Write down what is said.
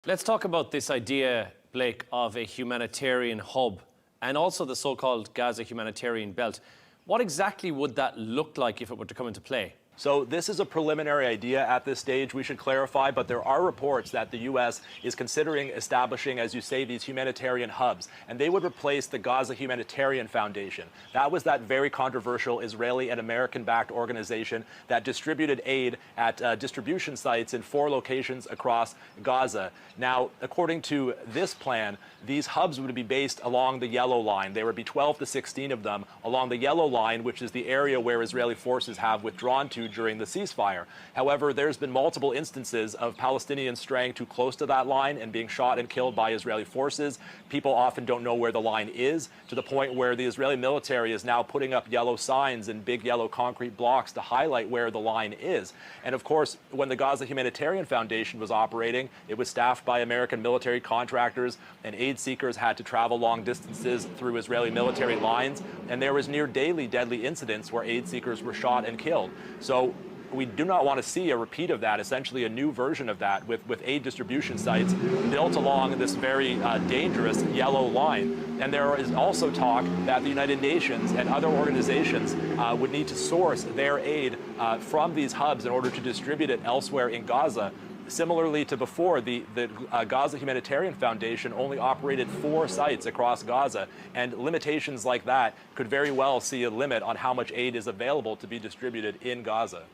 Let's talk about this idea, Blake, of a humanitarian hub and also the so-called Gaza Humanitarian Belt. What exactly would that look like if it were to come into play? So this is a preliminary idea at this stage, we should clarify, but there are reports that the U.S. is considering establishing, as you say, these humanitarian hubs, and they would replace the Gaza Humanitarian Foundation. That was that very controversial Israeli and American-backed organization that distributed aid at distribution sites in 4 locations across Gaza. Now, according to this plan, these hubs would be based along the yellow line. There would be 12 to 16 of them along the yellow line, which is the area where Israeli forces have withdrawn to during the ceasefire. However, there's been multiple instances of Palestinians straying too close to that line and being shot and killed by Israeli forces. People often don't know where the line is, to the point where the Israeli military is now putting up yellow signs and big yellow concrete blocks to highlight where the line is. And of course, when the Gaza Humanitarian Foundation was operating, it was staffed by American military contractors, and aid seekers had to travel long distances through Israeli military lines, and there was near daily deadly incidents where aid seekers were shot and killed. So we do not want to see a repeat of that, essentially a new version of that with aid distribution sites built along this very dangerous yellow line. And there is also talk that the United Nations and other organizations would need to source their aid from these hubs in order to distribute it elsewhere in Gaza. Similarly to before, the Gaza Humanitarian Foundation only operated 4 sites across Gaza, and limitations like that could very well see a limit on how much aid is available to be distributed in Gaza.